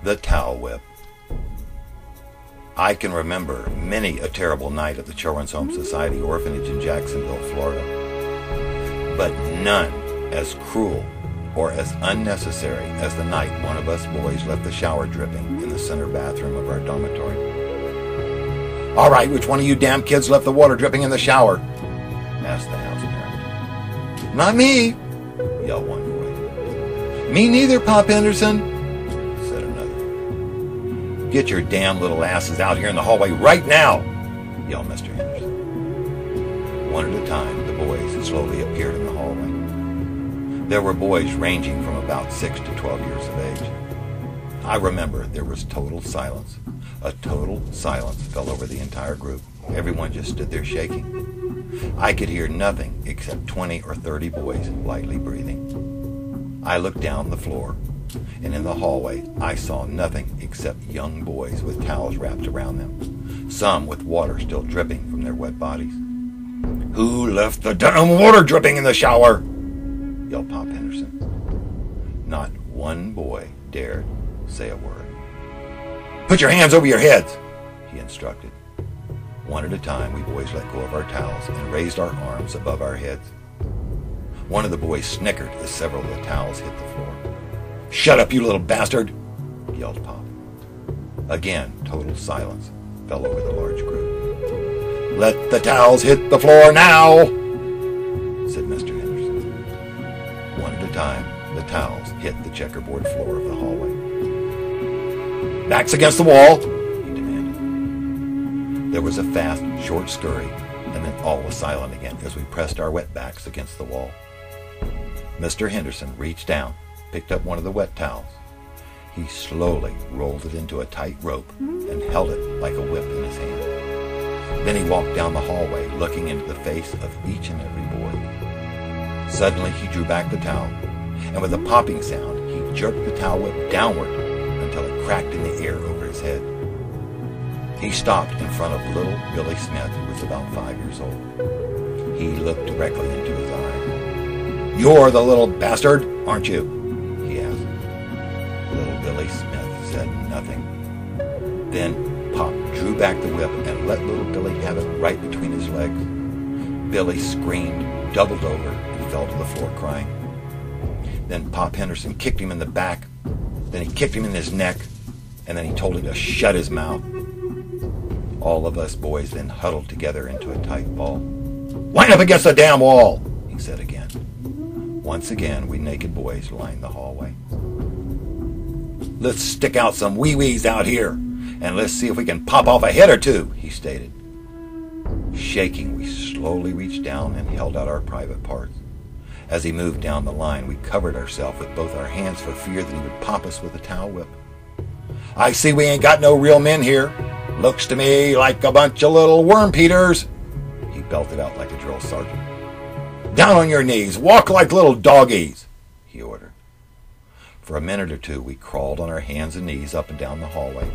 The towel whip. I can remember many a terrible night at the Children's Home Society Orphanage in Jacksonville, Florida, but none as cruel or as unnecessary as the night one of us boys left the shower dripping in the center bathroom of our dormitory. "All right, which one of you damn kids left the water dripping in the shower?" asked the house parent. "Not me," yelled one boy. "Me neither, Pop Henderson," said another. "Get your damn little asses out here in the hallway right now," yelled Mr. Henderson. One at a time, the boys slowly appeared in the hallway. There were boys ranging from about 6 to 12 years of age. I remember there was total silence. A total silence fell over the entire group. Everyone just stood there shaking. I could hear nothing except 20 or 30 boys lightly breathing. I looked down the floor, and in the hallway I saw nothing except young boys with towels wrapped around them, some with water still dripping from their wet bodies. "Who left the damn water dripping in the shower?" yelled Pop Henderson. Not one boy dared say a word. "Put your hands over your heads," he instructed. One at a time, we boys let go of our towels and raised our arms above our heads. One of the boys snickered as several of the towels hit the floor. "Shut up, you little bastard!" yelled Pop. Again, total silence fell over the large group. "Let the towels hit the floor now," said Mr. Henderson. One at a time, the towels hit the checkerboard floor of the hallway. "Backs against the wall," he demanded. There was a fast, short scurry, and then all was silent again as we pressed our wet backs against the wall. Mr. Henderson reached down, picked up one of the wet towels. He slowly rolled it into a tight rope and held it like a whip in his hand. Then he walked down the hallway, looking into the face of each and every boy. Suddenly he drew back the towel, and with a popping sound, he jerked the towel whip downward until it cracked in the air over his head. He stopped in front of little Billy Smith, who was about 5 years old. He looked directly into his eyes. "You're the little bastard, aren't you?" he asked. Little Billy Smith said nothing. Then Pop drew back the whip and let little Billy have it right between his legs. Billy screamed, doubled over, and fell to the floor crying. Then Pop Henderson kicked him in the back. Then he kicked him in his neck, and then he told him to shut his mouth. All of us boys then huddled together into a tight ball. "Line up against the damn wall," he said again. Once again, we naked boys lined the hallway. "Let's stick out some wee-wees out here, and let's see if we can pop off a head or two," he stated. Shaking, we slowly reached down and held out our private parts. As he moved down the line, we covered ourselves with both our hands for fear that he would pop us with a towel whip. "I see we ain't got no real men here. Looks to me like a bunch of little worm-peaters," he belted out like a drill sergeant. "Down on your knees, walk like little doggies," he ordered. For a minute or two, we crawled on our hands and knees up and down the hallway.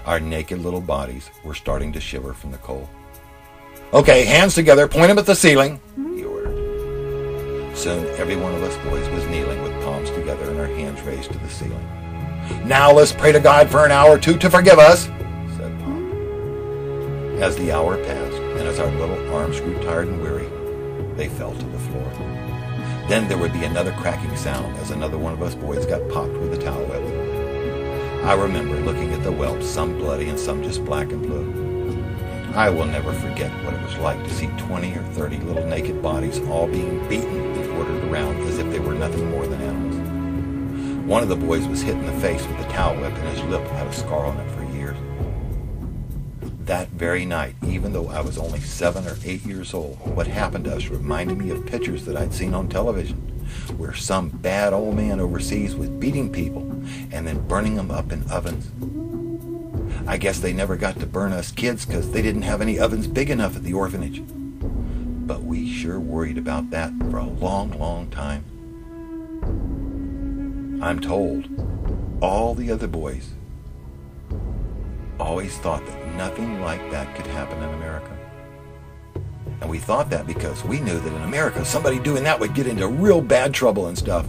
Our naked little bodies were starting to shiver from the cold. "Okay, hands together, point them at the ceiling," he ordered. Soon every one of us boys was kneeling with palms together and our hands raised to the ceiling. "Now let's pray to God for an hour or two to forgive us," said Pop. As the hour passed, and as our little arms grew tired and weary, they fell to the floor. Then there would be another cracking sound as another one of us boys got popped with a towel whip. I remember looking at the whelps, some bloody and some just black and blue. I will never forget what it was like to see 20 or 30 little naked bodies all being beaten and ordered around as if they were nothing more than animals. One of the boys was hit in the face with a towel whip and his lip had a scar on it for years. That very night, even though I was only 7 or 8 years old, what happened to us reminded me of pictures that I'd seen on television, where some bad old man overseas was beating people and then burning them up in ovens. I guess they never got to burn us kids because they didn't have any ovens big enough at the orphanage. But we sure worried about that for a long, long time. I'm told all the other boys always thought that nothing like that could happen in America. And we thought that because we knew that in America, somebody doing that would get into real bad trouble and stuff.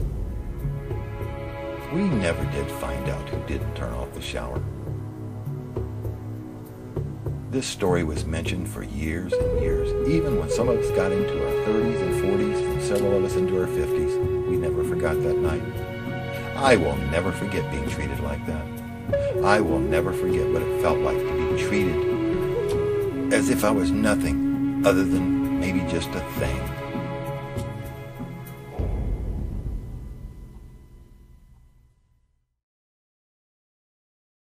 We never did find out who didn't turn off the shower. This story was mentioned for years and years. Even when some of us got into our 30s and 40s and several of us into our 50s, we never forgot that night. I will never forget being treated like that. I will never forget what it felt like to be treated as if I was nothing other than maybe just a thing.